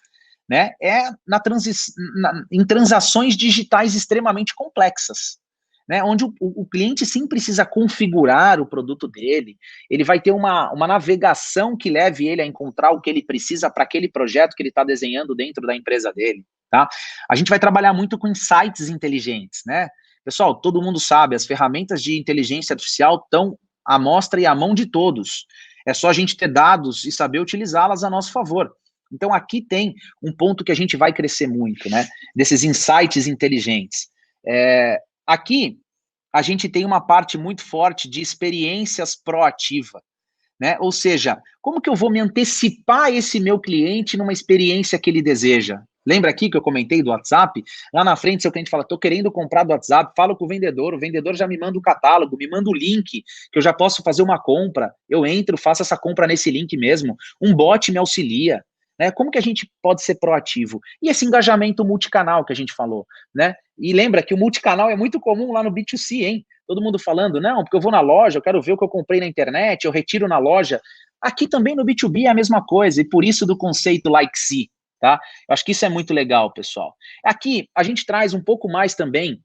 Né? Em transações digitais extremamente complexas, né, onde o cliente sim precisa configurar o produto dele, ele vai ter uma navegação que leve ele a encontrar o que ele precisa para aquele projeto que ele está desenhando dentro da empresa dele, tá? A gente vai trabalhar muito com insights inteligentes, né? Pessoal, todo mundo sabe, as ferramentas de inteligência artificial estão à mostra e à mão de todos. É só a gente ter dados e saber utilizá-las a nosso favor. Então, aqui tem um ponto que a gente vai crescer muito, né? Desses insights inteligentes. Aqui, a gente tem uma parte muito forte de experiências proativa, né? Ou seja, como que eu vou me antecipar a esse meu cliente numa experiência que ele deseja? Lembra aqui que eu comentei do WhatsApp? Lá na frente, seu cliente fala, estou querendo comprar do WhatsApp, falo com o vendedor já me manda o catálogo, me manda o link, que eu já posso fazer uma compra, eu entro, faço essa compra nesse link mesmo, um bot me auxilia, né? Como que a gente pode ser proativo? E esse engajamento multicanal que a gente falou, né? E lembra que o multicanal é muito comum lá no B2C, hein? Todo mundo falando, não, porque eu vou na loja, eu quero ver o que eu comprei na internet, eu retiro na loja. Aqui também no B2B é a mesma coisa, e por isso do conceito like see, tá? Eu acho que isso é muito legal, pessoal. Aqui, a gente traz um pouco mais também,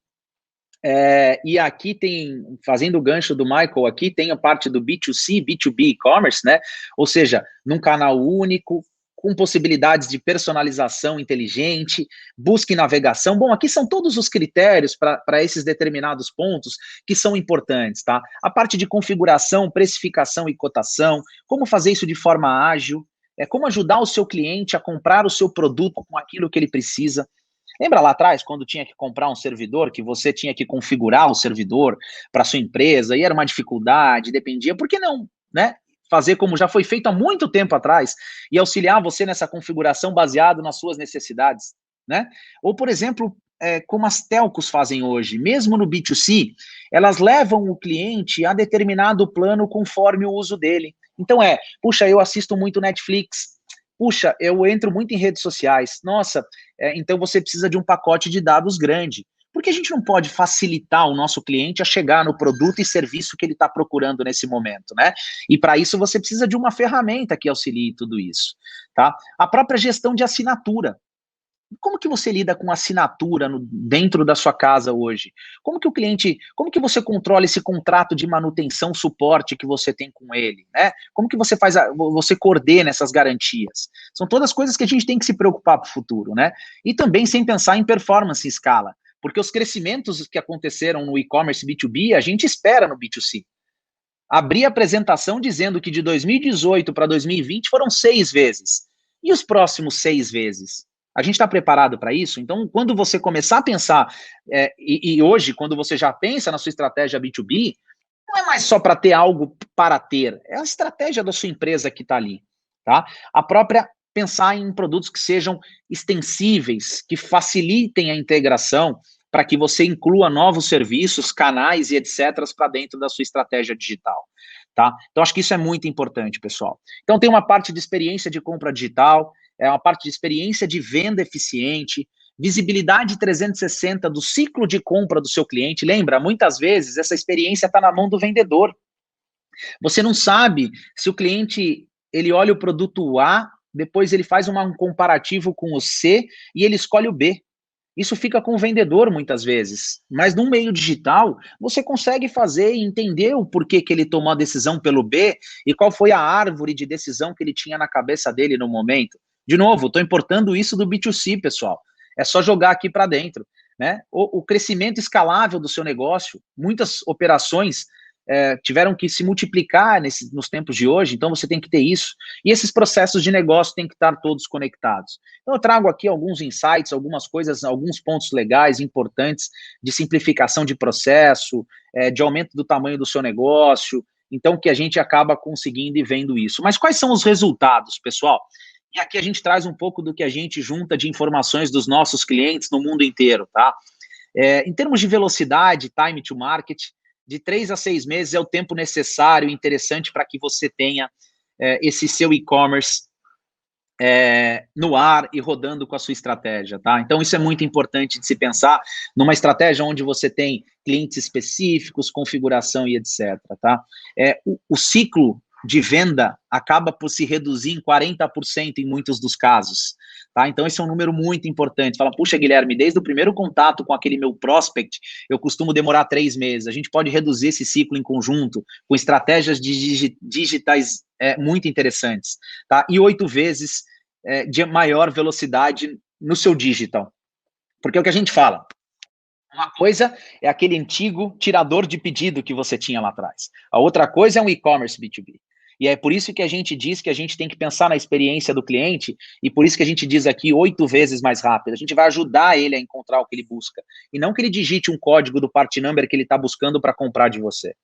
e aqui tem, fazendo o gancho do Michael, aqui tem a parte do B2C, B2B e-commerce, né? Ou seja, num canal único, com possibilidades de personalização inteligente, busca e navegação. Bom, aqui são todos os critérios para esses determinados pontos que são importantes, tá? A parte de configuração, precificação e cotação, como fazer isso de forma ágil, como ajudar o seu cliente a comprar o seu produto com aquilo que ele precisa. Lembra lá atrás, quando tinha que comprar um servidor, que você tinha que configurar o servidor para sua empresa, e era uma dificuldade, dependia, por que não, né? Fazer como já foi feito há muito tempo atrás e auxiliar você nessa configuração baseado nas suas necessidades, né? Ou, por exemplo, como as telcos fazem hoje, mesmo no B2C, elas levam o cliente a determinado plano conforme o uso dele. Então puxa, eu assisto muito Netflix, puxa, eu entro muito em redes sociais, nossa, então você precisa de um pacote de dados grande. Por que a gente não pode facilitar o nosso cliente a chegar no produto e serviço que ele está procurando nesse momento, né? E para isso você precisa de uma ferramenta que auxilie tudo isso, tá? A própria gestão de assinatura. Como que você lida com assinatura dentro da sua casa hoje? Como que você controla esse contrato de manutenção, suporte que você tem com ele, né? Como que você você coordena essas garantias? São todas coisas que a gente tem que se preocupar para o futuro, né? E também sem pensar em performance em escala, porque os crescimentos que aconteceram no e-commerce B2B, a gente espera no B2C. abri a apresentação dizendo que de 2018 para 2020 foram 6 vezes. E os próximos 6 vezes? A gente está preparado para isso? Então, quando você começar a pensar, e hoje, quando você já pensa na sua estratégia B2B, não é mais só para ter algo para ter, é a estratégia da sua empresa que está ali, tá? A própria pensar em produtos que sejam extensíveis, que facilitem a integração, para que você inclua novos serviços, canais e etc. para dentro da sua estratégia digital, tá? Então, acho que isso é muito importante, pessoal. Então, tem uma parte de experiência de compra digital, é uma parte de experiência de venda eficiente, visibilidade 360 do ciclo de compra do seu cliente. Lembra, muitas vezes essa experiência está na mão do vendedor. Você não sabe se o cliente ele olha o produto A, depois ele faz um comparativo com o C e ele escolhe o B. Isso fica com o vendedor muitas vezes, mas no meio digital você consegue fazer e entender o porquê que ele tomou a decisão pelo B e qual foi a árvore de decisão que ele tinha na cabeça dele no momento. De novo, estou importando isso do B2C, pessoal. É só jogar aqui para dentro, né? O crescimento escalável do seu negócio, muitas operações tiveram que se multiplicar nos tempos de hoje, então você tem que ter isso. E esses processos de negócio têm que estar todos conectados. Então eu trago aqui alguns insights, algumas coisas, alguns pontos legais, importantes, de simplificação de processo, de aumento do tamanho do seu negócio, então que a gente acaba conseguindo e vendo isso. Mas quais são os resultados, pessoal? E aqui a gente traz um pouco do que a gente junta de informações dos nossos clientes no mundo inteiro, tá? Em termos de velocidade, time to market, de 3 a 6 meses é o tempo necessário e interessante para que você tenha esse seu e-commerce no ar e rodando com a sua estratégia, tá? Então, isso é muito importante de se pensar numa estratégia onde você tem clientes específicos, configuração e etc, tá? O ciclo de venda acaba por se reduzir em 40% em muitos dos casos, tá? Então, esse é um número muito importante. Fala, puxa, Guilherme, desde o primeiro contato com aquele meu prospect, eu costumo demorar 3 meses. A gente pode reduzir esse ciclo em conjunto com estratégias digitais muito interessantes, tá? E 8 vezes de maior velocidade no seu digital. Porque é o que a gente fala, uma coisa é aquele antigo tirador de pedido que você tinha lá atrás. A outra coisa é um e-commerce B2B. E é por isso que a gente diz que a gente tem que pensar na experiência do cliente, e por isso que a gente diz aqui 8 vezes mais rápido. A gente vai ajudar ele a encontrar o que ele busca. E não que ele digite um código do part number que ele está buscando para comprar de você.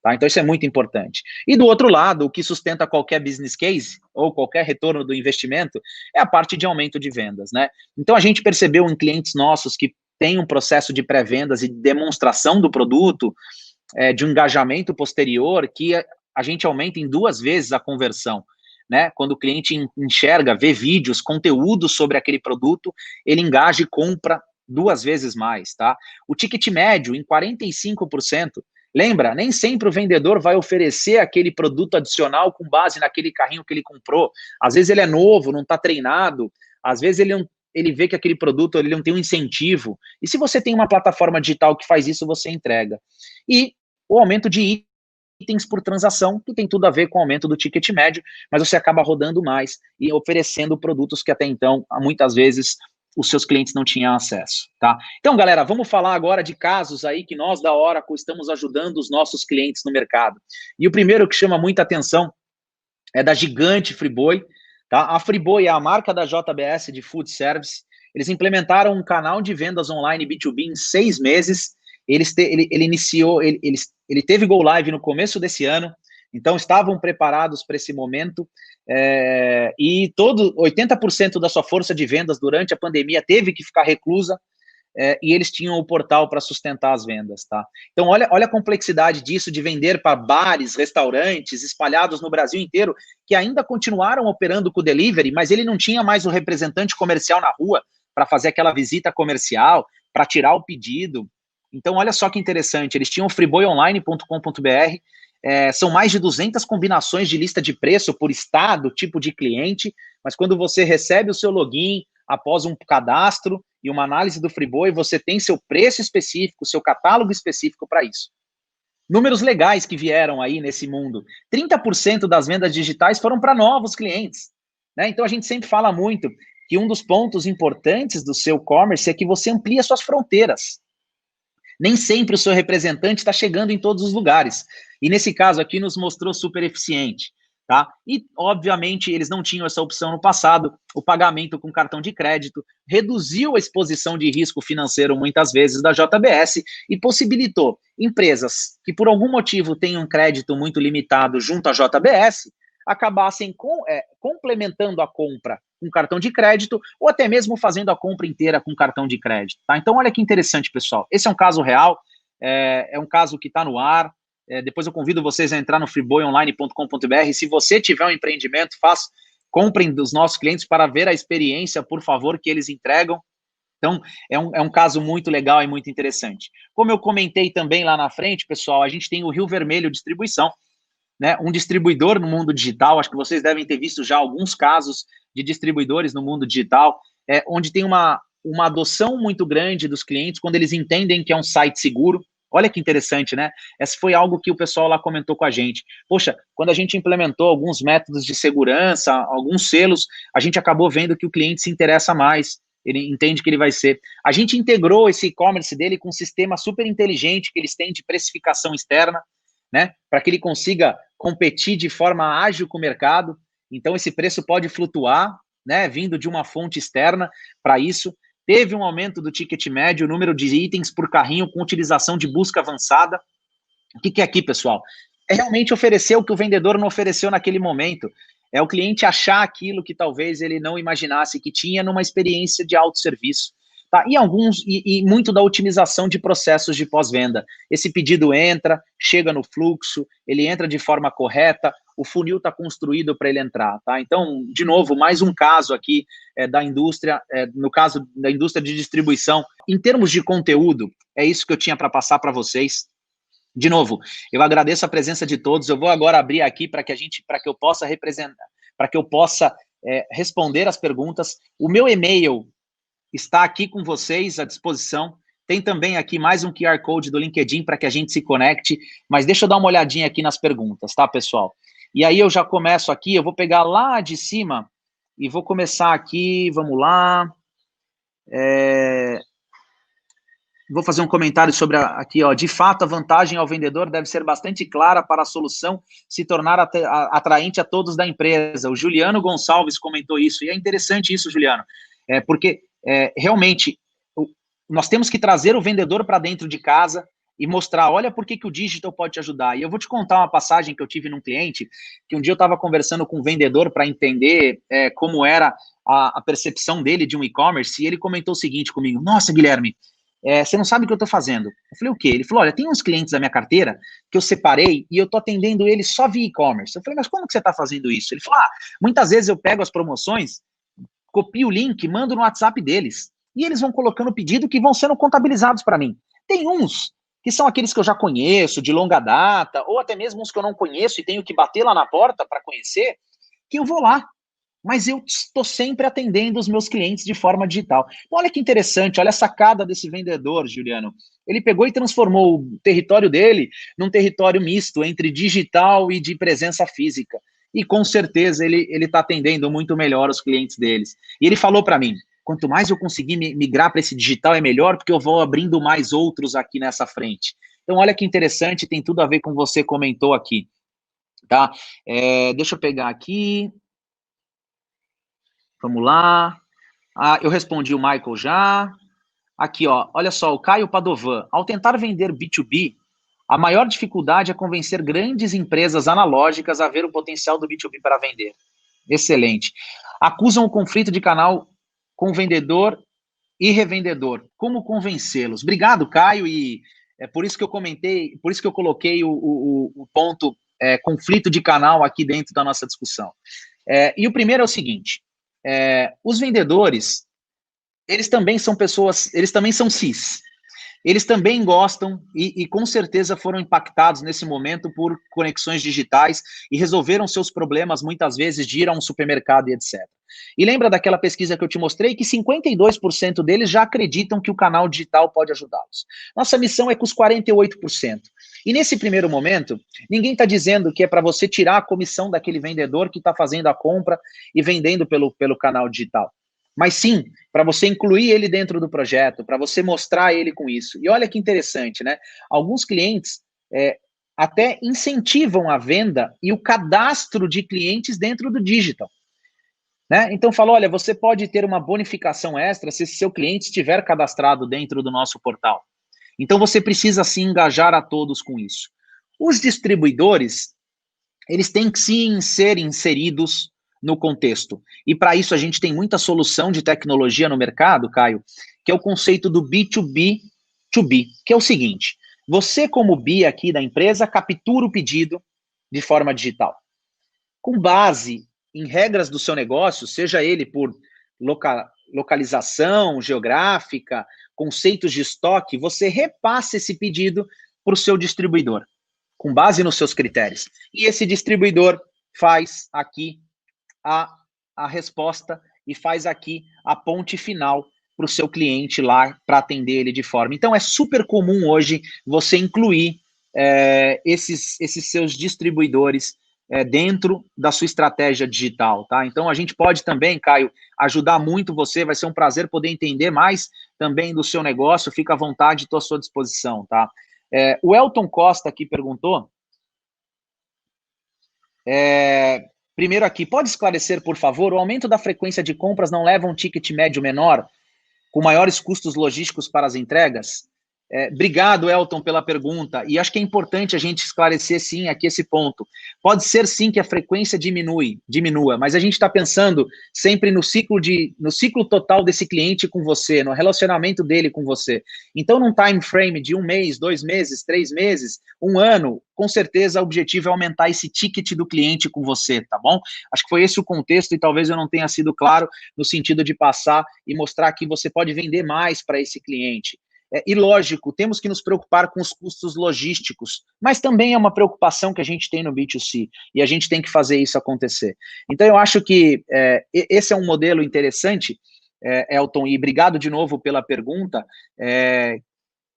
Tá? Então, isso é muito importante. E do outro lado, o que sustenta qualquer business case ou qualquer retorno do investimento é a parte de aumento de vendas, né? Então, a gente percebeu em clientes nossos que têm um processo de pré-vendas e demonstração do produto, de um engajamento posterior, que a gente aumenta em 2 vezes a conversão, né? Quando o cliente enxerga, vê vídeos, conteúdo sobre aquele produto, ele engaja e compra 2 vezes mais, tá? O ticket médio em 45%. Lembra, nem sempre o vendedor vai oferecer aquele produto adicional com base naquele carrinho que ele comprou. Às vezes ele é novo, não está treinado, às vezes ele vê que aquele produto ele não tem um incentivo. E se você tem uma plataforma digital que faz isso, você entrega. E o aumento de itens por transação, que tem tudo a ver com o aumento do ticket médio, mas você acaba rodando mais e oferecendo produtos que até então, muitas vezes, os seus clientes não tinham acesso, tá? Então, galera, vamos falar agora de casos aí que nós da Oracle estamos ajudando os nossos clientes no mercado. E o primeiro que chama muita atenção é da gigante Friboi, tá? A Friboi é a marca da JBS de food service. Eles implementaram um canal de vendas online B2B em 6 meses. Ele teve Go Live no começo desse ano, então estavam preparados para esse momento, e 80% da sua força de vendas durante a pandemia teve que ficar reclusa, e eles tinham o portal para sustentar as vendas, tá? Então, olha a complexidade disso, de vender para bares, restaurantes, espalhados no Brasil inteiro, que ainda continuaram operando com o delivery, mas ele não tinha mais o representante comercial na rua para fazer aquela visita comercial, para tirar o pedido. Então, olha só que interessante, eles tinham friboionline.com.br, são mais de 200 combinações de lista de preço por estado, tipo de cliente, mas quando você recebe o seu login, após um cadastro e uma análise do Friboi, você tem seu preço específico, seu catálogo específico para isso. Números legais que vieram aí nesse mundo. 30% das vendas digitais foram para novos clientes, né? Então, a gente sempre fala muito que um dos pontos importantes do seu e-commerce é que você amplia suas fronteiras. Nem sempre o seu representante está chegando em todos os lugares. E nesse caso aqui nos mostrou super eficiente. Tá? E, obviamente, eles não tinham essa opção no passado, o pagamento com cartão de crédito reduziu a exposição de risco financeiro, muitas vezes, da JBS e possibilitou empresas que, por algum motivo, tenham um crédito muito limitado junto à JBS, acabassem complementando a compra com cartão de crédito ou até mesmo fazendo a compra inteira com cartão de crédito. Tá? Então, olha que interessante, pessoal. Esse é um caso real, é um caso que está no ar. Depois eu convido vocês a entrar no freeboyonline.com.br. Se você tiver um empreendimento, comprem dos nossos clientes para ver a experiência, por favor, que eles entregam. Então, é um caso muito legal e muito interessante. Como eu comentei também lá na frente, pessoal, a gente tem o Rio Vermelho Distribuição, né, um distribuidor no mundo digital. Acho que vocês devem ter visto já alguns casos de distribuidores no mundo digital, onde tem uma adoção muito grande dos clientes quando eles entendem que é um site seguro. Olha que interessante, né? Essa foi algo que o pessoal lá comentou com a gente. Poxa, quando a gente implementou alguns métodos de segurança, alguns selos, a gente acabou vendo que o cliente se interessa mais, ele entende que ele vai ser. A gente integrou esse e-commerce dele com um sistema super inteligente que eles têm de precificação externa, né? Para que ele consiga competir de forma ágil com o mercado. Então, esse preço pode flutuar, né? Vindo de uma fonte externa para isso. Teve um aumento do ticket médio, o número de itens por carrinho com utilização de busca avançada. O que é aqui, pessoal? É realmente oferecer o que o vendedor não ofereceu naquele momento. É o cliente achar aquilo que talvez ele não imaginasse que tinha numa experiência de autosserviço. Tá? E muito da otimização de processos de pós-venda. Esse pedido entra, chega no fluxo, ele entra de forma correta, o funil está construído para ele entrar. Tá? Então, de novo, mais um caso aqui da indústria, no caso da indústria de distribuição. Em termos de conteúdo, é isso que eu tinha para passar para vocês. De novo, eu agradeço a presença de todos. Eu vou agora abrir aqui para que eu possa representar, para que eu possa responder as perguntas. O meu e-mail está aqui com vocês à disposição. Tem também aqui mais um QR Code do LinkedIn para que a gente se conecte, mas deixa eu dar uma olhadinha aqui nas perguntas, tá, pessoal? E aí eu já começo aqui, eu vou pegar lá de cima e vou começar aqui, vamos lá. Vou fazer um comentário sobre aqui, ó. De fato, a vantagem ao vendedor deve ser bastante clara para a solução se tornar atraente a todos da empresa. O Juliano Gonçalves comentou isso, e é interessante isso, Juliano, porque realmente nós temos que trazer o vendedor para dentro de casa e mostrar, olha por que o digital pode te ajudar. E eu vou te contar uma passagem que eu tive num cliente, que um dia eu estava conversando com um vendedor para entender como era a percepção dele de um e-commerce, e ele comentou o seguinte comigo: nossa, Guilherme, você não sabe o que eu estou fazendo. Eu falei, o quê? Ele falou, olha, tem uns clientes da minha carteira que eu separei e eu estou atendendo eles só via e-commerce. Eu falei, mas como que você está fazendo isso? Ele falou, muitas vezes eu pego as promoções, copio o link, mando no WhatsApp deles, e eles vão colocando o pedido que vão sendo contabilizados para mim. Tem uns que são aqueles que eu já conheço, de longa data, ou até mesmo uns que eu não conheço e tenho que bater lá na porta para conhecer, que eu vou lá. Mas eu estou sempre atendendo os meus clientes de forma digital. Então, olha que interessante, olha a sacada desse vendedor, Juliano. Ele pegou e transformou o território dele num território misto entre digital e de presença física. E com certeza ele está atendendo muito melhor os clientes deles. E ele falou para mim, quanto mais eu conseguir migrar para esse digital é melhor, porque eu vou abrindo mais outros aqui nessa frente. Então, olha que interessante, tem tudo a ver com o que você comentou aqui. Tá? Deixa eu pegar aqui. Vamos lá. Eu respondi o Michael já. Aqui, ó, olha só, o Caio Padovan. Ao tentar vender B2B, a maior dificuldade é convencer grandes empresas analógicas a ver o potencial do B2B para vender. Excelente. Acusam o conflito de canal com vendedor e revendedor. Como convencê-los? Obrigado, Caio, e é por isso que eu comentei, por isso que eu coloquei o ponto conflito de canal aqui dentro da nossa discussão. E o primeiro é o seguinte: os vendedores, eles também são pessoas, eles também são cis. Eles também gostam e com certeza foram impactados nesse momento por conexões digitais e resolveram seus problemas muitas vezes de ir a um supermercado e etc. E lembra daquela pesquisa que eu te mostrei que 52% deles já acreditam que o canal digital pode ajudá-los. Nossa missão é com os 48%. E nesse primeiro momento, ninguém está dizendo que é para você tirar a comissão daquele vendedor que está fazendo a compra e vendendo pelo canal digital. mas sim para você incluir ele dentro do projeto, para você mostrar ele com isso. E olha que interessante, né? Alguns clientes até incentivam a venda e o cadastro de clientes dentro do digital. Né? Então, falou, olha, você pode ter uma bonificação extra se seu cliente estiver cadastrado dentro do nosso portal. Então, você precisa, sim, engajar a todos com isso. Os distribuidores, eles têm que, sim, ser inseridos no contexto. E, para isso, a gente tem muita solução de tecnologia no mercado, Caio, que é o conceito do B2B2B, que é o seguinte, você, como BI aqui da empresa, captura o pedido de forma digital. Com base em regras do seu negócio, seja ele por localização geográfica, conceitos de estoque, você repassa esse pedido para o seu distribuidor, com base nos seus critérios. E esse distribuidor faz aqui a resposta e faz aqui a ponte final para o seu cliente lá, para atender ele de forma. Então, é super comum hoje você incluir esses seus distribuidores dentro da sua estratégia digital, tá? Então, a gente pode também, Caio, ajudar muito você, vai ser um prazer poder entender mais também do seu negócio, fica à vontade, estou à sua disposição, tá? O Elton Costa aqui perguntou, primeiro aqui, pode esclarecer, por favor, o aumento da frequência de compras não leva a um ticket médio menor, com maiores custos logísticos para as entregas? Obrigado, Elton, pela pergunta, e acho que é importante a gente esclarecer, sim, aqui esse ponto. Pode ser, sim, que a frequência diminua, mas a gente está pensando sempre no ciclo total desse cliente com você, no relacionamento dele com você. Então, num time frame de 1 mês, 2 meses, 3 meses, 1 ano, com certeza o objetivo é aumentar esse ticket do cliente com você, tá bom? Acho que foi esse o contexto e talvez eu não tenha sido claro no sentido de passar e mostrar que você pode vender mais para esse cliente. E lógico, temos que nos preocupar com os custos logísticos, mas também é uma preocupação que a gente tem no B2C, e a gente tem que fazer isso acontecer. Então, eu acho que esse é um modelo interessante, Elton, e obrigado de novo pela pergunta,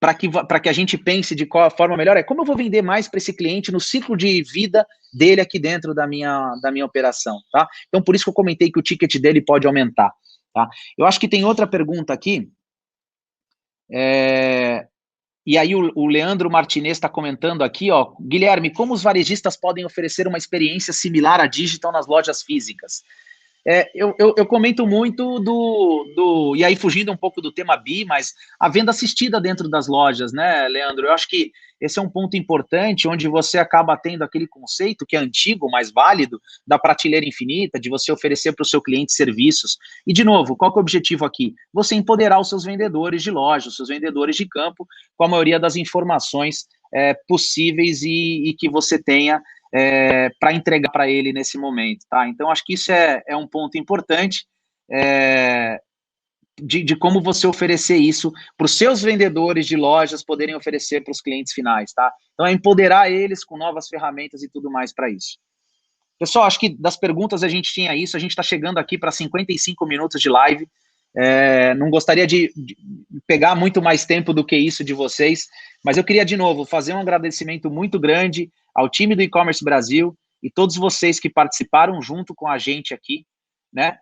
para que a gente pense de qual a forma melhor, como eu vou vender mais para esse cliente no ciclo de vida dele aqui dentro da minha operação, tá? Então, por isso que eu comentei que o ticket dele pode aumentar, tá? Eu acho que tem outra pergunta aqui, e aí o Leandro Martinez está comentando aqui, ó, Guilherme, como os varejistas podem oferecer uma experiência similar à digital nas lojas físicas? Eu comento muito e aí fugindo um pouco do tema BI, mas a venda assistida dentro das lojas, né, Leandro? Eu acho que esse é um ponto importante, onde você acaba tendo aquele conceito que é antigo, mas válido, da prateleira infinita, de você oferecer para o seu cliente serviços. E, de novo, qual que é o objetivo aqui? Você empoderar os seus vendedores de loja, os seus vendedores de campo, com a maioria das informações possíveis e que você tenha para entregar para ele nesse momento, tá? Então, acho que isso é um ponto importante de como você oferecer isso para os seus vendedores de lojas poderem oferecer para os clientes finais, tá? Então, é empoderar eles com novas ferramentas e tudo mais para isso. Pessoal, acho que das perguntas a gente tinha isso, a gente está chegando aqui para 55 minutos de live, não gostaria de pegar muito mais tempo do que isso de vocês, mas eu queria, de novo, fazer um agradecimento muito grande ao time do E-Commerce Brasil e todos vocês que participaram junto com a gente aqui, né,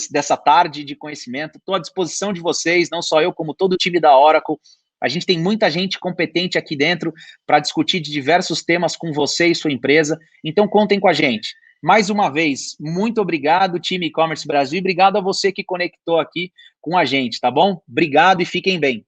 dessa tarde de conhecimento. Estou à disposição de vocês, não só eu, como todo o time da Oracle. A gente tem muita gente competente aqui dentro para discutir de diversos temas com você e sua empresa, então contem com a gente. Mais uma vez, muito obrigado, time E-Commerce Brasil, e obrigado a você que conectou aqui com a gente, tá bom? Obrigado e fiquem bem.